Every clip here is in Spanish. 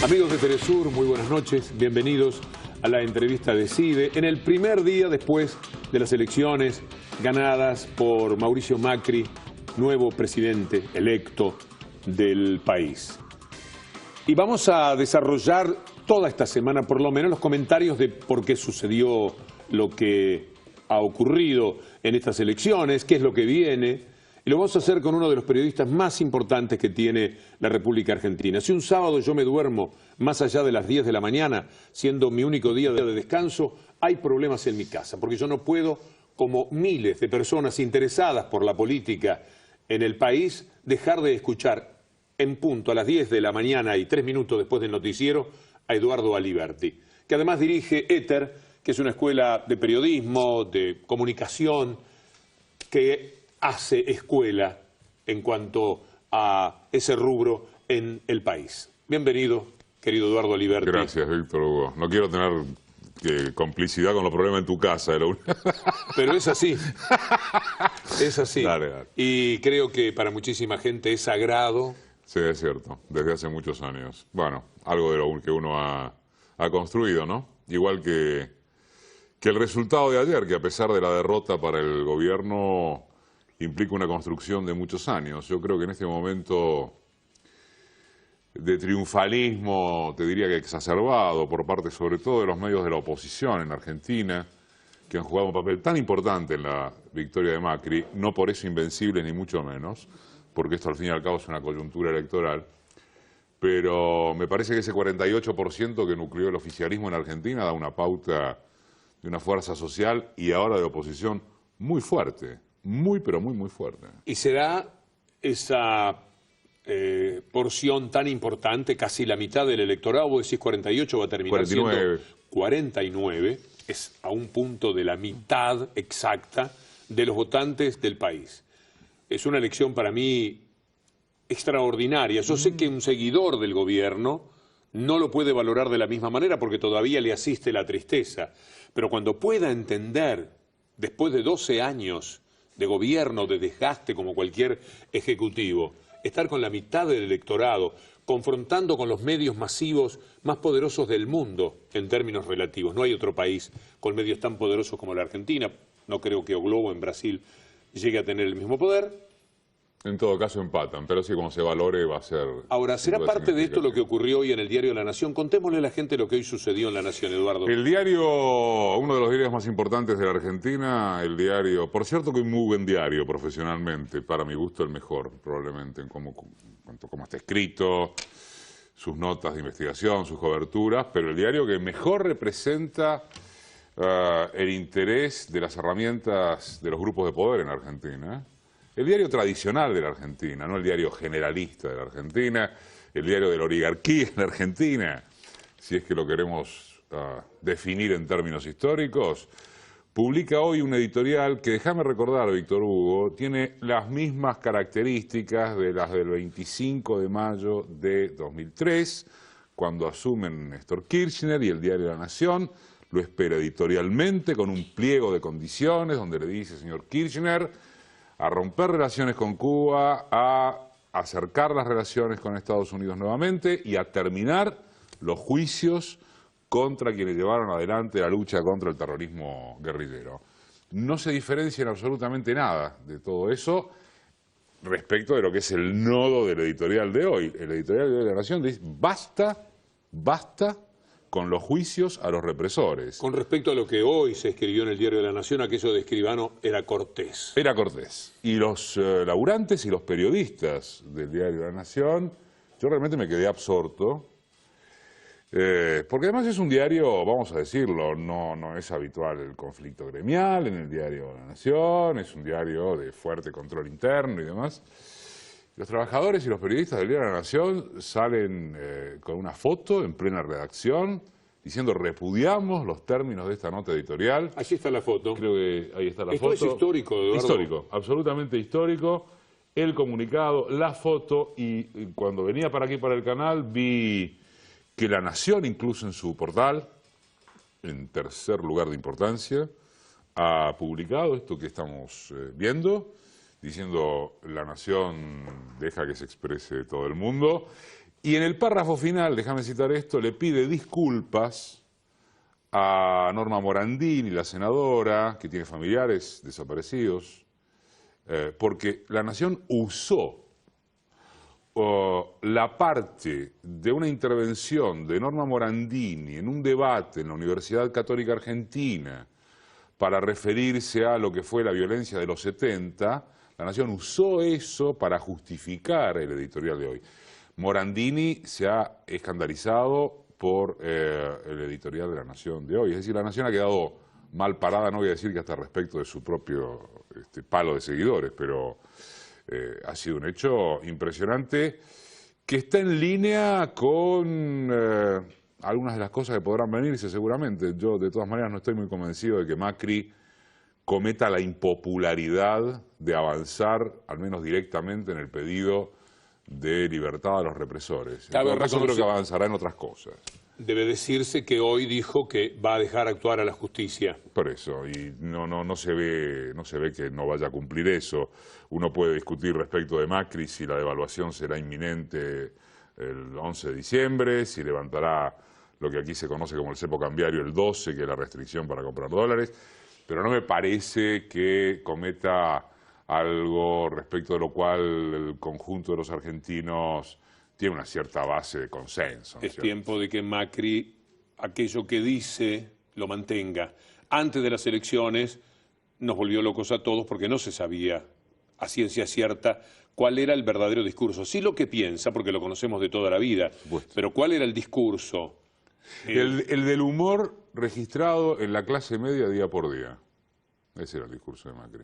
Amigos de Telesur, muy buenas noches, bienvenidos a la entrevista de CIDE. En el primer día después de las elecciones ganadas por Mauricio Macri, nuevo presidente electo del país. Y vamos a desarrollar toda esta semana, por lo menos, los comentarios de por qué sucedió lo que ha ocurrido en estas elecciones, qué es lo que viene. Y lo vamos a hacer con uno de los periodistas más importantes que tiene la República Argentina. Si un sábado yo me duermo más allá de las 10 de la mañana, siendo mi único día de descanso, hay problemas en mi casa, porque yo no puedo, como miles de personas interesadas por la política en el país, dejar de escuchar en punto a las 10 de la mañana y 3 minutos después del noticiero a Eduardo Aliberti, que además dirige Éter, que es una escuela de periodismo, de comunicación, que hace escuela en cuanto a ese rubro en el país. Bienvenido, querido Eduardo Aliberti. Gracias, Víctor Hugo. No quiero tener complicidad con los problemas en tu casa. Pero es así. Es así. Dale, dale. Y creo que para muchísima gente es sagrado. Sí, es cierto. Desde hace muchos años. Bueno, algo de lo que uno ha construido, ¿no? Igual que el resultado de ayer, que a pesar de la derrota para el gobierno implica una construcción de muchos años. Yo creo que en este momento de triunfalismo, te diría que exacerbado, por parte sobre todo de los medios de la oposición en Argentina, que han jugado un papel tan importante en la victoria de Macri, no por eso invencibles ni mucho menos, porque esto al fin y al cabo es una coyuntura electoral, pero me parece que ese 48% que nucleó el oficialismo en Argentina da una pauta de una fuerza social y ahora de oposición muy fuerte. Muy, pero muy, muy fuerte. ¿Y será esa porción tan importante, casi la mitad del electorado? Vos decís 48, va a terminar 49. siendo 49, es a un punto de la mitad exacta de los votantes del país. Es una elección para mí extraordinaria. Yo sé que un seguidor del gobierno no lo puede valorar de la misma manera porque todavía le asiste la tristeza, pero cuando pueda entender, después de 12 años de gobierno, de desgaste como cualquier ejecutivo, estar con la mitad del electorado, confrontando con los medios masivos más poderosos del mundo en términos relativos. No hay otro país con medios tan poderosos como la Argentina. No creo que O Globo en Brasil llegue a tener el mismo poder. En todo caso empatan, pero sí, como se valore va a ser... Ahora, ¿será parte de esto lo que ocurrió hoy en el diario La Nación? Contémosle a la gente lo que hoy sucedió en La Nación, Eduardo. El diario, uno de los diarios más importantes de la Argentina, el diario, por cierto que un muy buen diario profesionalmente, para mi gusto el mejor, probablemente, en cuanto a cómo está escrito, sus notas de investigación, sus coberturas, pero el diario que mejor representa el interés de las herramientas de los grupos de poder en Argentina. El diario tradicional de la Argentina, no el diario generalista de la Argentina, el diario de la oligarquía en la Argentina, si es que lo queremos definir en términos históricos, publica hoy un editorial que, déjame recordar, Víctor Hugo, tiene las mismas características de las del 25 de mayo de 2003, cuando asumen Néstor Kirchner, y el diario La Nación lo espera editorialmente con un pliego de condiciones donde le dice, señor Kirchner, a romper relaciones con Cuba, a acercar las relaciones con Estados Unidos nuevamente y a terminar los juicios contra quienes llevaron adelante la lucha contra el terrorismo guerrillero. No se diferencia en absolutamente nada de todo eso respecto de lo que es el nodo del editorial de hoy. El editorial de hoy de La Nación dice, basta, basta con los juicios a los represores. Con respecto a lo que hoy se escribió en el diario de La Nación, aquello de Escribano era cortés. Era cortés. Y los laburantes y los periodistas del diario de La Nación, yo realmente me quedé absorto, porque además es un diario, vamos a decirlo, no es habitual el conflicto gremial en el diario de La Nación, es un diario de fuerte control interno y demás. Los trabajadores y los periodistas del diario de La Nación salen con una foto en plena redacción diciendo repudiamos los términos de esta nota editorial. Aquí está la foto. Creo que ahí está la foto. Esto es histórico, Eduardo. Histórico, absolutamente histórico. El comunicado, la foto, y cuando venía para aquí, para el canal, vi que La Nación, incluso en su portal, en tercer lugar de importancia, ha publicado esto que estamos viendo, diciendo La Nación deja que se exprese todo el mundo, Y en el párrafo final, déjame citar esto, le pide disculpas a Norma Morandini, la senadora, que tiene familiares desaparecidos, porque La Nación usó la parte de una intervención de Norma Morandini en un debate en la Universidad Católica Argentina para referirse a lo que fue la violencia de los 70, La Nación usó eso para justificar el editorial de hoy. Morandini se ha escandalizado por el editorial de La Nación de hoy. Es decir, La Nación ha quedado mal parada, no voy a decir que hasta respecto de su propio palo de seguidores, pero ha sido un hecho impresionante que está en línea con algunas de las cosas que podrán venirse seguramente. Yo de todas maneras no estoy muy convencido de que Macri cometa la impopularidad de avanzar, al menos directamente, en el pedido de libertad a los represores. En todo caso, creo que avanzará en otras cosas. Debe decirse que hoy dijo que va a dejar actuar a la justicia. Por eso, y no se ve que no vaya a cumplir eso. Uno puede discutir respecto de Macri si la devaluación será inminente el 11 de diciembre, si levantará lo que aquí se conoce como el cepo cambiario el 12, que es la restricción para comprar dólares, pero no me parece que cometa algo respecto de lo cual el conjunto de los argentinos tiene una cierta base de consenso. Es tiempo de que Macri, aquello que dice, lo mantenga. Antes de las elecciones nos volvió locos a todos porque no se sabía a ciencia cierta cuál era el verdadero discurso. Sí lo que piensa, porque lo conocemos de toda la vida, pero cuál era el discurso. El del humor registrado en la clase media día por día. Ese era el discurso de Macri.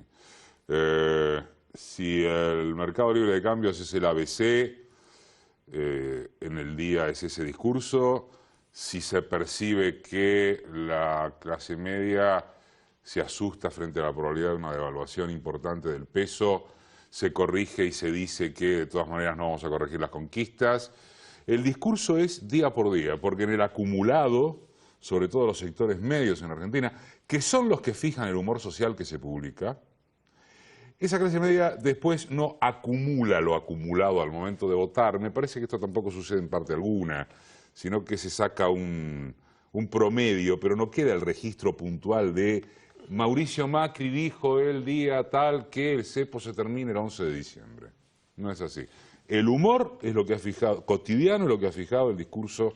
Si el mercado libre de cambios es el ABC, en el día es ese discurso. Si se percibe que la clase media se asusta frente a la probabilidad de una devaluación importante del peso, se corrige y se dice que de todas maneras no vamos a corregir las conquistas. El discurso es día por día, porque en el acumulado, sobre todo los sectores medios en Argentina, que son los que fijan el humor social que se publica, esa clase media después no acumula lo acumulado al momento de votar. Me parece que esto tampoco sucede en parte alguna, sino que se saca un promedio, pero no queda el registro puntual de Mauricio Macri dijo el día tal que el cepo se termine el 11 de diciembre. No es así. El humor es lo que ha fijado, cotidiano es lo que ha fijado el discurso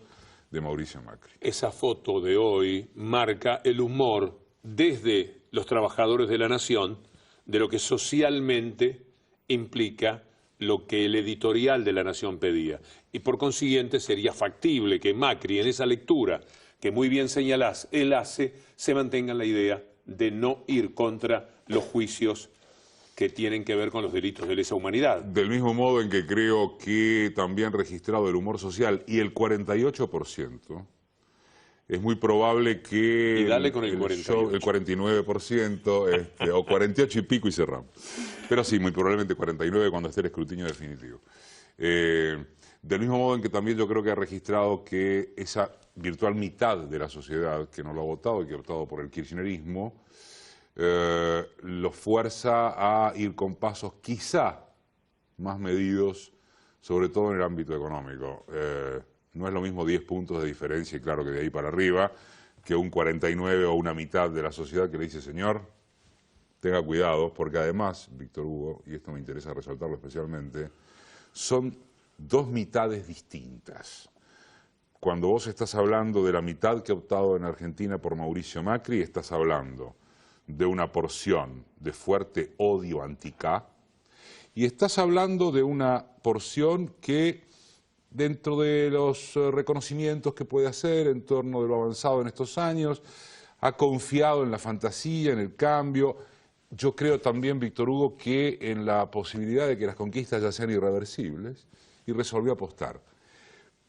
de Mauricio Macri. Esa foto de hoy marca el humor desde los trabajadores de La Nación, de lo que socialmente implica lo que el editorial de La Nación pedía. Y por consiguiente sería factible que Macri, en esa lectura que muy bien señalás, él hace, se mantenga en la idea de no ir contra los juicios que tienen que ver con los delitos de lesa humanidad. Del mismo modo en que creo que también registrado el humor social y el 48%, es muy probable que y dale con el 48. El 49%, o 48 y pico y cerramos. Pero sí, muy probablemente 49 cuando esté el escrutinio definitivo. Del mismo modo en que también yo creo que ha registrado que esa virtual mitad de la sociedad que no lo ha votado y que ha optado por el kirchnerismo, lo fuerza a ir con pasos quizá más medidos, sobre todo en el ámbito económico. No es lo mismo 10 puntos de diferencia, y claro que de ahí para arriba, que un 49 o una mitad de la sociedad que le dice, señor, tenga cuidado, porque además, Víctor Hugo, y esto me interesa resaltarlo especialmente, son dos mitades distintas. Cuando vos estás hablando de la mitad que ha optado en Argentina por Mauricio Macri, estás hablando de una porción de fuerte odio anti-K, y estás hablando de una porción que, dentro de los reconocimientos que puede hacer en torno de lo avanzado en estos años, ha confiado en la fantasía, en el cambio. Yo creo también, Víctor Hugo, que en la posibilidad de que las conquistas ya sean irreversibles, y resolvió apostar.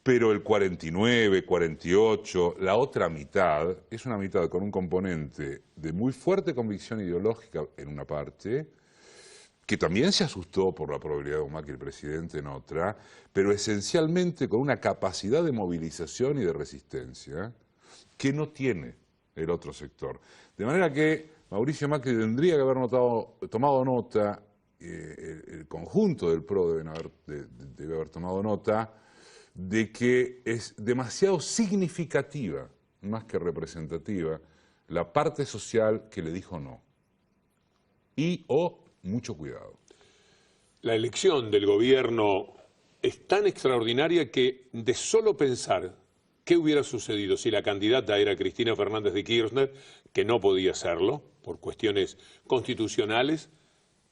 Pero el 49, 48, la otra mitad, es una mitad con un componente de muy fuerte convicción ideológica en una parte, que también se asustó por la probabilidad de un Macri presidente en otra, pero esencialmente con una capacidad de movilización y de resistencia que no tiene el otro sector. De manera que Mauricio Macri tendría que haber tomado nota, el conjunto del PRO debe haber tomado nota, de que es demasiado significativa, más que representativa, la parte social que le dijo no. Y mucho cuidado. La elección del gobierno es tan extraordinaria que de solo pensar qué hubiera sucedido si la candidata era Cristina Fernández de Kirchner, que no podía serlo por cuestiones constitucionales,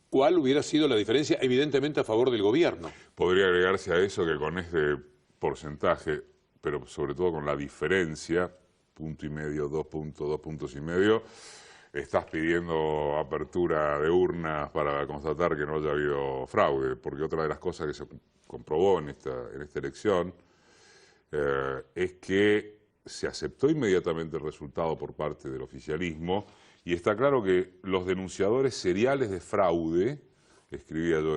¿cuál hubiera sido la diferencia evidentemente a favor del gobierno? Podría agregarse a eso que con este porcentaje, pero sobre todo con la diferencia, 1,5 puntos, 2 puntos y medio, estás pidiendo apertura de urnas para constatar que no haya habido fraude, porque otra de las cosas que se comprobó en esta elección es que se aceptó inmediatamente el resultado por parte del oficialismo y está claro que los denunciadores seriales de fraude, escribía yo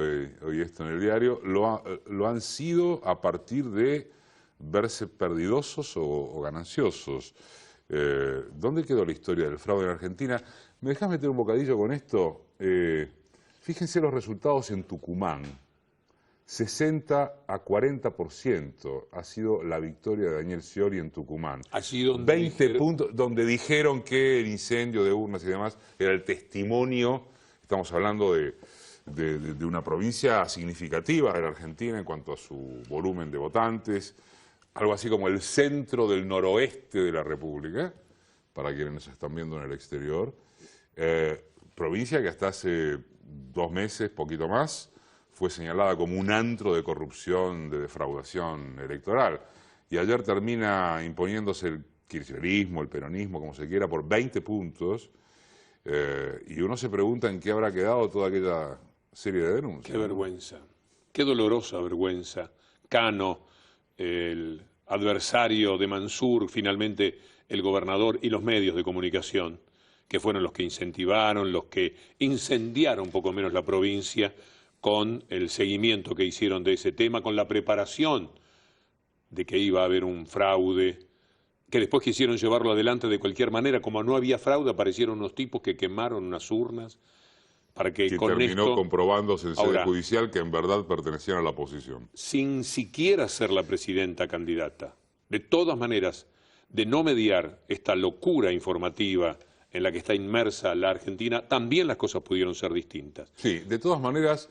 hoy esto en el diario, lo han sido a partir de verse perdidosos o gananciosos. ¿Dónde quedó la historia del fraude en Argentina? ¿Me dejás meter un bocadillo con esto? Fíjense los resultados en Tucumán. 60 a 40% ha sido la victoria de Daniel Scioli en Tucumán. Allí donde 20 puntos, donde dijeron que el incendio de urnas y demás era el testimonio. Estamos hablando de una provincia significativa de la Argentina en cuanto a su volumen de votantes, algo así como el centro del noroeste de la República, para quienes nos están viendo en el exterior, provincia que hasta hace 2 meses, poquito más, fue señalada como un antro de corrupción, de defraudación electoral. Y ayer termina imponiéndose el kirchnerismo, el peronismo, como se quiera, por 20 puntos, y uno se pregunta en qué habrá quedado toda aquella serie de denuncias. Qué vergüenza, qué dolorosa vergüenza. Cano, el adversario de Mansur, finalmente el gobernador y los medios de comunicación, que fueron los que incentivaron, los que incendiaron un poco menos la provincia con el seguimiento que hicieron de ese tema, con la preparación de que iba a haber un fraude, que después quisieron llevarlo adelante de cualquier manera. Como no había fraude, aparecieron unos tipos que quemaron unas urnas para que con terminó esto, comprobándose en sede ahora, judicial que en verdad pertenecían a la oposición. sin siquiera ser la presidenta candidata. De todas maneras, de no mediar esta locura informativa en la que está inmersa la Argentina, también las cosas pudieron ser distintas. Sí, de todas maneras,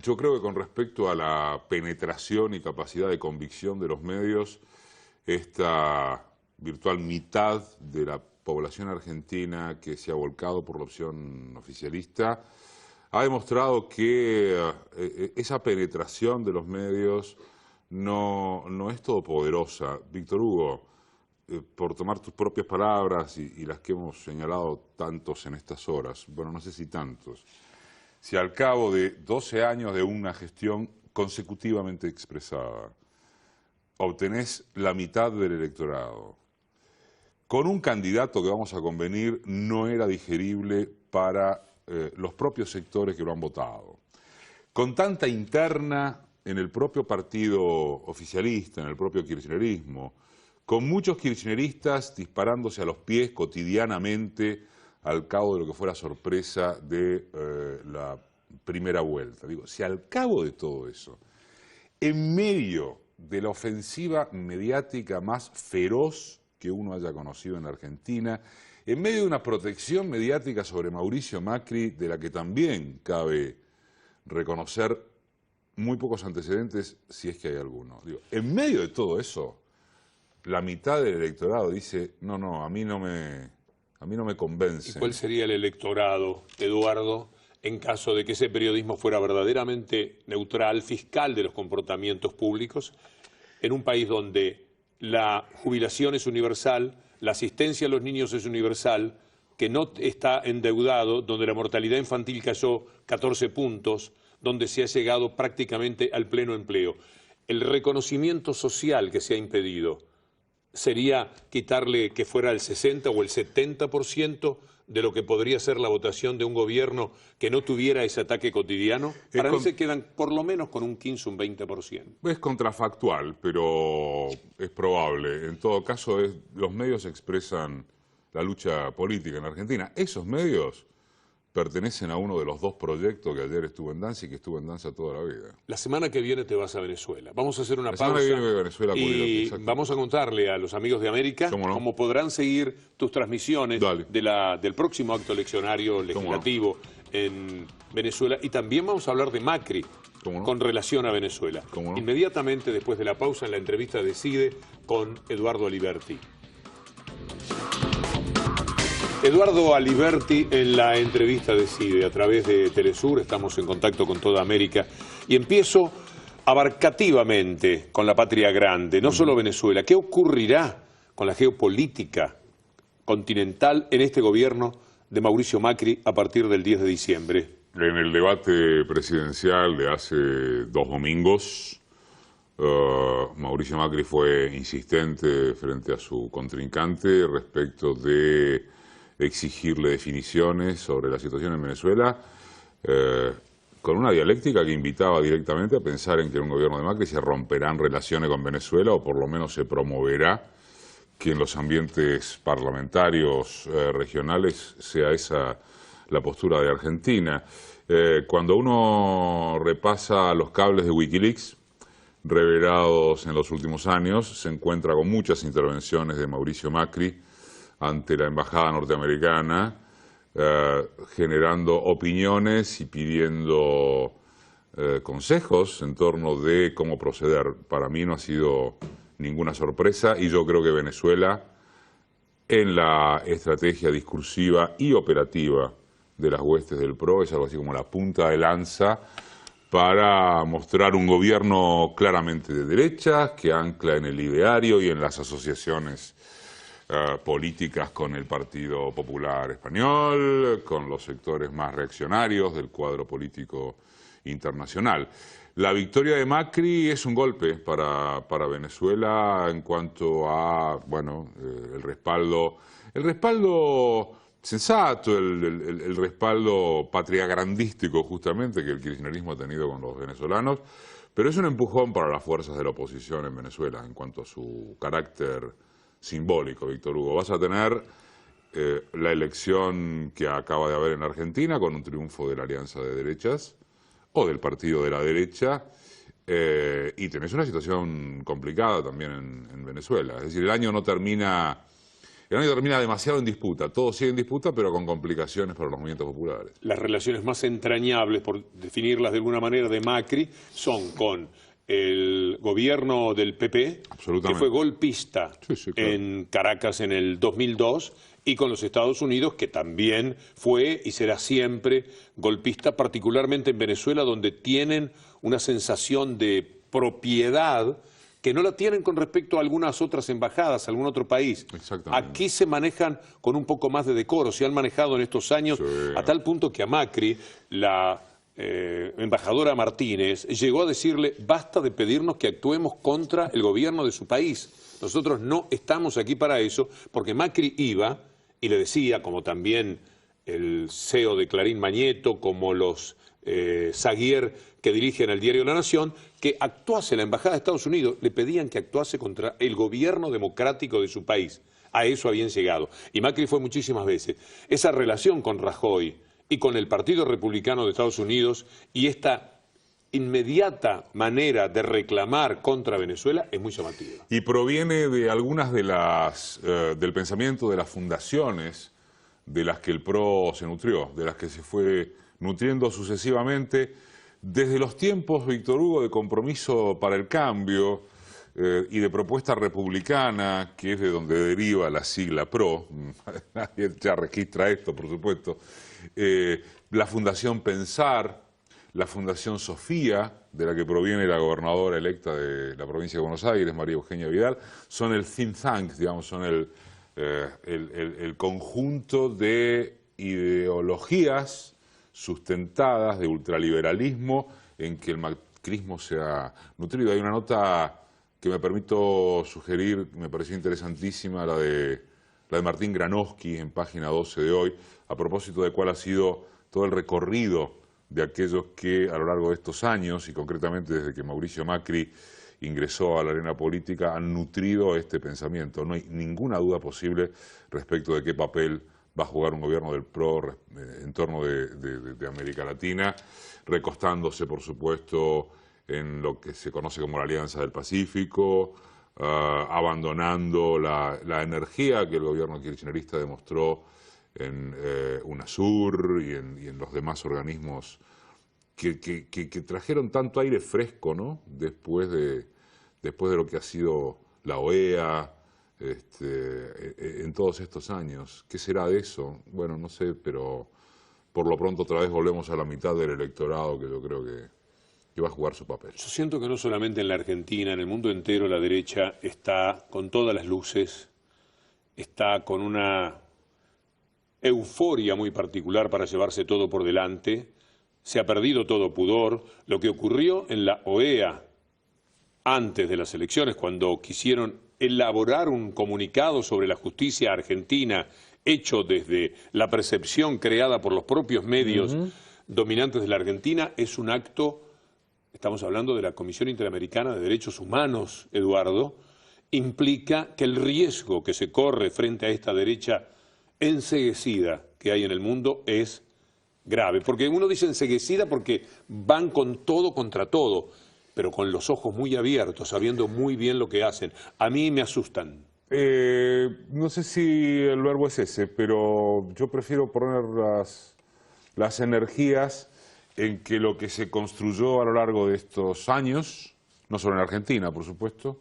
yo creo que con respecto a la penetración y capacidad de convicción de los medios, esta virtual mitad de la población argentina que se ha volcado por la opción oficialista ha demostrado que esa penetración de los medios no es todopoderosa. Víctor Hugo, por tomar tus propias palabras y las que hemos señalado tantos en estas horas, bueno, no sé si tantos, si al cabo de 12 años de una gestión consecutivamente expresada obtenés la mitad del electorado, con un candidato que vamos a convenir no era digerible para los propios sectores que lo han votado, con tanta interna en el propio partido oficialista, en el propio kirchnerismo, con muchos kirchneristas disparándose a los pies cotidianamente al cabo de lo que fue la sorpresa de la primera vuelta. Digo, si al cabo de todo eso, en medio de la ofensiva mediática más feroz que uno haya conocido en la Argentina, en medio de una protección mediática sobre Mauricio Macri, de la que también cabe reconocer muy pocos antecedentes, si es que hay alguno. Digo, en medio de todo eso, la mitad del electorado dice, no, a mí no me convence. ¿Y cuál sería el electorado, Eduardo, en caso de que ese periodismo fuera verdaderamente neutral, fiscal de los comportamientos públicos, en un país donde la jubilación es universal, la asistencia a los niños es universal, que no está endeudado, donde la mortalidad infantil cayó 14 puntos, donde se ha llegado prácticamente al pleno empleo? El reconocimiento social que se ha impedido sería quitarle que fuera el 60 o el 70% de lo que podría ser la votación de un gobierno que no tuviera ese ataque cotidiano. Para mí se quedan por lo menos con un 15, un 20%. Es contrafactual, pero es probable. En todo caso, los medios expresan la lucha política en Argentina. Esos medios pertenecen a uno de los dos proyectos que ayer estuvo en danza y que estuvo en danza toda la vida. La semana que viene te vas a Venezuela. Vamos a hacer una pausa. La semana que viene voy a Venezuela y vamos a contarle a los amigos de América cómo podrán seguir tus transmisiones del próximo acto eleccionario legislativo en Venezuela. Y también vamos a hablar de Macri con relación a Venezuela. Inmediatamente después de la pausa en la entrevista de CIDE con Eduardo Aliberti. Eduardo Aliberti en la entrevista de CIDE a través de Telesur, estamos en contacto con toda América y empiezo abarcativamente con la patria grande, no solo Venezuela. ¿Qué ocurrirá con la geopolítica continental en este gobierno de Mauricio Macri a partir del 10 de diciembre? En el debate presidencial de hace 2 domingos, Mauricio Macri fue insistente frente a su contrincante respecto de exigirle definiciones sobre la situación en Venezuela, con una dialéctica que invitaba directamente a pensar en que en un gobierno de Macri se romperán relaciones con Venezuela o por lo menos se promoverá que en los ambientes parlamentarios regionales sea esa la postura de Argentina. Cuando uno repasa los cables de Wikileaks revelados en los últimos años, se encuentra con muchas intervenciones de Mauricio Macri ante la embajada norteamericana, generando opiniones y pidiendo consejos en torno de cómo proceder. Para mí no ha sido ninguna sorpresa y yo creo que Venezuela, en la estrategia discursiva y operativa de las huestes del PRO, es algo así como la punta de lanza para mostrar un gobierno claramente de derechas, que ancla en el ideario y en las asociaciones políticas con el Partido Popular Español, con los sectores más reaccionarios del cuadro político internacional. La victoria de Macri es un golpe para Venezuela en cuanto a, bueno, el respaldo sensato, el respaldo patriagrandístico justamente que el kirchnerismo ha tenido con los venezolanos, pero es un empujón para las fuerzas de la oposición en Venezuela en cuanto a su carácter simbólico, Víctor Hugo. Vas a tener la elección que acaba de haber en Argentina con un triunfo de la Alianza de Derechas o del partido de la derecha y tenés una situación complicada también en Venezuela. Es decir, el año termina demasiado en disputa, todo sigue en disputa pero con complicaciones para los movimientos populares. Las relaciones más entrañables, por definirlas de alguna manera, de Macri son con el gobierno del PP, que fue golpista en Caracas en el 2002, y con los Estados Unidos, que también fue y será siempre golpista, particularmente en Venezuela, donde tienen una sensación de propiedad que no la tienen con respecto a algunas otras embajadas, algún otro país. Aquí se manejan con un poco más de decoro, se han manejado en estos años a tal punto que a Macri, la embajadora Martínez, llegó a decirle: basta de pedirnos que actuemos contra el gobierno de su país. Nosotros no estamos aquí para eso, porque Macri iba y le decía, como también el CEO de Clarín Mañeto, como los Zaguier que dirigen el diario La Nación, que actuase la embajada de Estados Unidos, le pedían que actuase contra el gobierno democrático de su país. A eso habían llegado. Y Macri fue muchísimas veces. Esa relación con Rajoy y con el Partido Republicano de Estados Unidos y esta inmediata manera de reclamar contra Venezuela es muy llamativa. Y proviene de algunas de las del pensamiento de las fundaciones de las que el PRO se nutrió, de las que se fue nutriendo sucesivamente desde los tiempos, Víctor Hugo, de Compromiso para el Cambio y de Propuesta Republicana, que es de donde deriva la sigla PRO. Nadie ya registra esto, por supuesto. La Fundación Pensar, la Fundación Sofía, de la que proviene la gobernadora electa de la provincia de Buenos Aires, María Eugenia Vidal, son el think tank, digamos, son el conjunto de ideologías sustentadas de ultraliberalismo en que el macrismo se ha nutrido. Hay una nota que me permito sugerir, me pareció interesantísima, la de Martín Granowski en página 12 de hoy, a propósito de cuál ha sido todo el recorrido de aquellos que a lo largo de estos años, y concretamente desde que Mauricio Macri ingresó a la arena política, han nutrido este pensamiento. No hay ninguna duda posible respecto de qué papel va a jugar un gobierno del PRO en torno de América Latina, recostándose, por supuesto, en lo que se conoce como la Alianza del Pacífico, abandonando la energía que el gobierno kirchnerista demostró en UNASUR y en los demás organismos que trajeron tanto aire fresco, ¿no? Después de lo que ha sido la OEA en todos estos años. ¿Qué será de eso? Bueno, no sé, pero por lo pronto otra vez volvemos a la mitad del electorado que yo creo que va a jugar su papel. Yo siento que no solamente en la Argentina, en el mundo entero la derecha está con todas las luces, está con una euforia muy particular para llevarse todo por delante, se ha perdido todo pudor. Lo que ocurrió en la OEA antes de las elecciones, cuando quisieron elaborar un comunicado sobre la justicia argentina, hecho desde la percepción creada por los propios medios dominantes de la Argentina, es un acto. Estamos hablando de la Comisión Interamericana de Derechos Humanos, Eduardo, implica que el riesgo que se corre frente a esta derecha enceguecida que hay en el mundo es grave. Porque uno dice enceguecida porque van con todo contra todo, pero con los ojos muy abiertos, sabiendo muy bien lo que hacen. A mí me asustan. No sé si el verbo es ese, pero yo prefiero poner las energías en que lo que se construyó a lo largo de estos años, no solo en Argentina, por supuesto,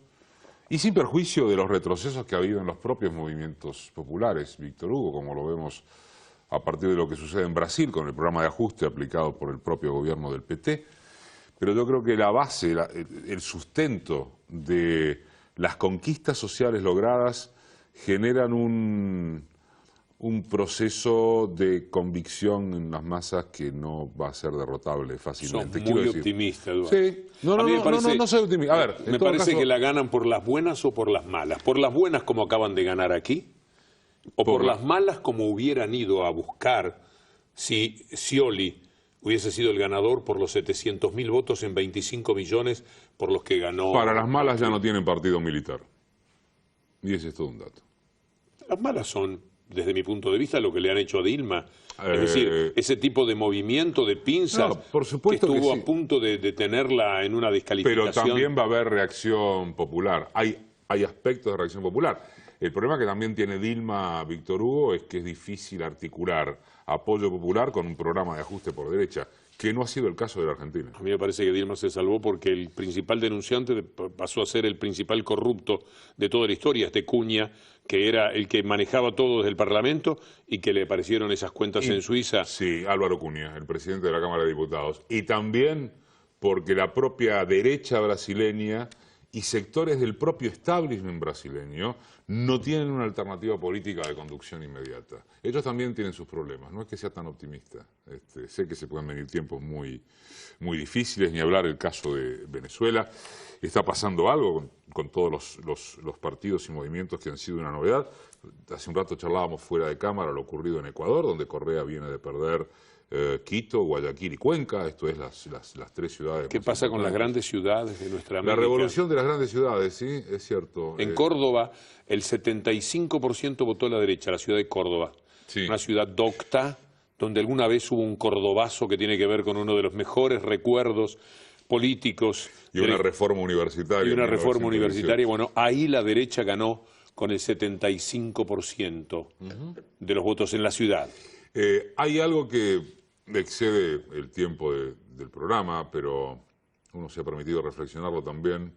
y sin perjuicio de los retrocesos que ha habido en los propios movimientos populares, Víctor Hugo, como lo vemos a partir de lo que sucede en Brasil con el programa de ajuste aplicado por el propio gobierno del PT, pero yo creo que la base, el sustento de las conquistas sociales logradas generan un proceso de convicción en las masas que no va a ser derrotable fácilmente. Sos muy optimista, Eduardo. Sí. No soy optimista. A ver, me parece que la ganan por las buenas o por las malas. Por las buenas como acaban de ganar aquí, o por las malas como hubieran ido a buscar si Scioli hubiese sido el ganador por los 700.000 votos en 25 millones por los que ganó. Para las malas ya no tienen partido militar. Y ese es todo un dato. Las malas son, desde mi punto de vista, lo que le han hecho a Dilma. Es decir, ese tipo de movimiento de pinzas por supuesto que estuvo sí, a punto de tenerla en una descalificación. Pero también va a haber reacción popular. Hay aspectos de reacción popular. El problema que también tiene Dilma, Víctor Hugo, es que es difícil articular apoyo popular con un programa de ajuste por derecha, que no ha sido el caso de la Argentina. A mí me parece que Dilma se salvó porque el principal denunciante pasó a ser el principal corrupto de toda la historia, Cuña, que era el que manejaba todo desde el Parlamento y que le aparecieron esas cuentas en Suiza. Sí, Álvaro Cunha, el presidente de la Cámara de Diputados. Y también porque la propia derecha brasileña y sectores del propio establishment brasileño no tienen una alternativa política de conducción inmediata. Ellos también tienen sus problemas, no es que sea tan optimista. Sé que se pueden venir tiempos muy difíciles, ni hablar el caso de Venezuela. Está pasando algo con todos los partidos y movimientos que han sido una novedad. Hace un rato charlábamos fuera de cámara lo ocurrido en Ecuador, donde Correa viene de perder Quito, Guayaquil y Cuenca, esto es las tres ciudades. ¿Qué pasa con las grandes ciudades de nuestra América? La revolución de las grandes ciudades, sí, es cierto. En Córdoba, el 75% votó a la derecha, la ciudad de Córdoba. Sí. Una ciudad docta, donde alguna vez hubo un cordobazo que tiene que ver con uno de los mejores recuerdos políticos. Y una reforma universitaria. Y una reforma universitaria. Bueno, ahí la derecha ganó con el 75% de los votos en la ciudad. Hay algo que excede el tiempo del programa, pero uno se ha permitido reflexionarlo también,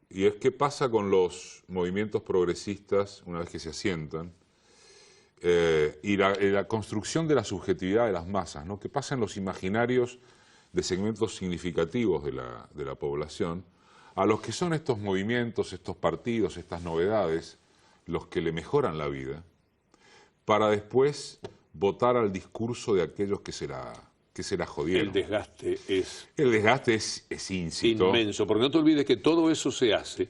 y es qué pasa con los movimientos progresistas una vez que se asientan, y la construcción de la subjetividad de las masas, ¿no? ¿Qué pasa en los imaginarios de segmentos significativos de la población, a los que son estos movimientos, estos partidos, estas novedades, los que le mejoran la vida, para después votar al discurso de aquellos que se la jodieron? El desgaste es íncito. Inmenso, porque no te olvides que todo eso se hace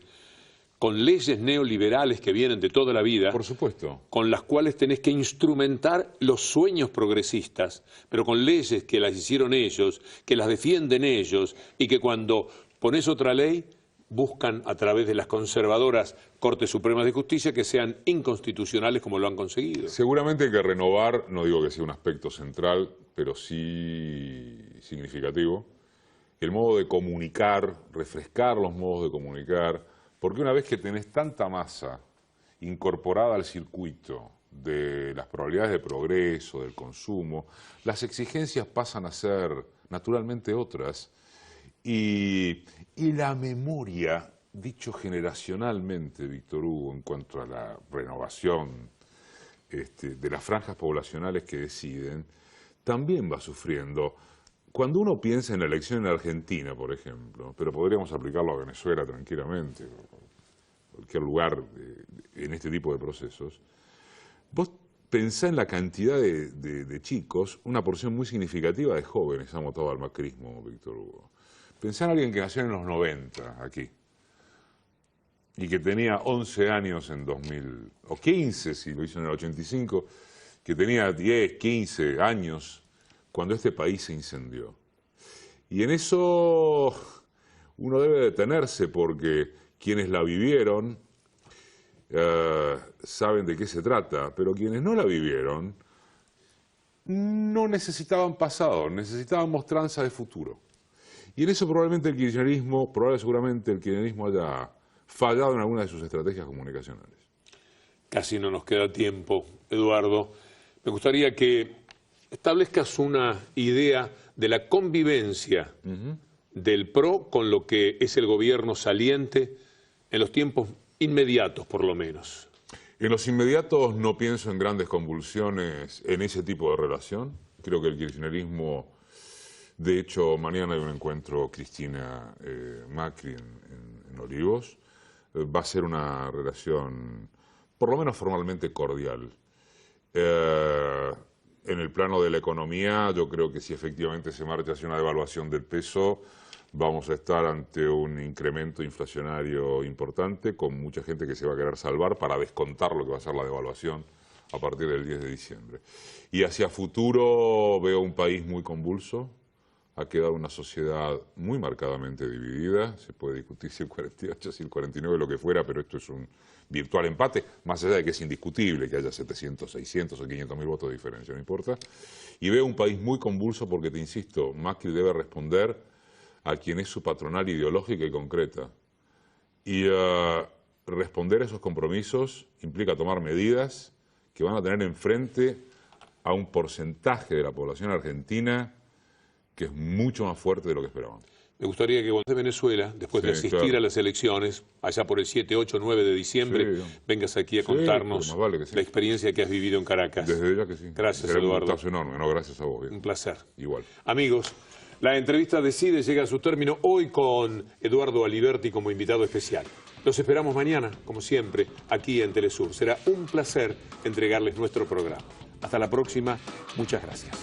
con leyes neoliberales que vienen de toda la vida. Por supuesto. Con las cuales tenés que instrumentar los sueños progresistas, pero con leyes que las hicieron ellos, que las defienden ellos, y que cuando pones otra ley, buscan a través de las conservadoras Cortes Supremas de Justicia que sean inconstitucionales como lo han conseguido. Seguramente hay que renovar, no digo que sea un aspecto central, pero sí significativo, el modo de comunicar, refrescar los modos de comunicar, porque una vez que tenés tanta masa incorporada al circuito de las probabilidades de progreso, del consumo, las exigencias pasan a ser naturalmente otras. Y la memoria, dicho generacionalmente, Víctor Hugo, en cuanto a la renovación de las franjas poblacionales que deciden, también va sufriendo. Cuando uno piensa en la elección en Argentina, por ejemplo, pero podríamos aplicarlo a Venezuela tranquilamente, cualquier lugar en este tipo de procesos, vos pensá en la cantidad de chicos, una porción muy significativa de jóvenes han votado al macrismo, Víctor Hugo. Pensá en alguien que nació en los 90, aquí, y que tenía 11 años en 2000, o 15 si lo hizo en el 85, que tenía 10, 15 años cuando este país se incendió. Y en eso uno debe detenerse porque quienes la vivieron saben de qué se trata, pero quienes no la vivieron no necesitaban pasado, necesitaban mostranza de futuro. Y en eso probablemente el kirchnerismo, seguramente el kirchnerismo haya fallado en alguna de sus estrategias comunicacionales. Casi no nos queda tiempo, Eduardo. Me gustaría que establezcas una idea de la convivencia del PRO con lo que es el gobierno saliente en los tiempos inmediatos, por lo menos. En los inmediatos no pienso en grandes convulsiones en ese tipo de relación. Creo que el kirchnerismo... De hecho, mañana hay un encuentro Cristina-Macri en Olivos. Va a ser una relación, por lo menos formalmente, cordial. En el plano de la economía, yo creo que si efectivamente se marcha hacia una devaluación del peso, vamos a estar ante un incremento inflacionario importante, con mucha gente que se va a querer salvar para descontar lo que va a ser la devaluación a partir del 10 de diciembre. Y hacia futuro veo un país muy convulso. Ha quedado una sociedad muy marcadamente dividida, se puede discutir si el 48, si el 49, lo que fuera, pero esto es un virtual empate, más allá de que es indiscutible que haya 700, 600 o 500.000 votos de diferencia, no importa. Y veo un país muy convulso porque, te insisto, Macri debe responder a quien es su patronal ideológica y concreta. Y responder a esos compromisos implica tomar medidas que van a tener enfrente a un porcentaje de la población argentina que es mucho más fuerte de lo que esperaban. Me gustaría que cuando estés en Venezuela, después de asistir a las elecciones, allá por el 7, 8, 9 de diciembre, vengas aquí a contarnos la experiencia que has vivido en Caracas. Desde ya que sí. Gracias, Eduardo. Eduardo. Un gustazo enorme, no, gracias a vos. Bien. Un placer. Igual. Amigos, la entrevista de CIDE llega a su término hoy con Eduardo Aliberti como invitado especial. Los esperamos mañana, como siempre, aquí en Telesur. Será un placer entregarles nuestro programa. Hasta la próxima. Muchas gracias.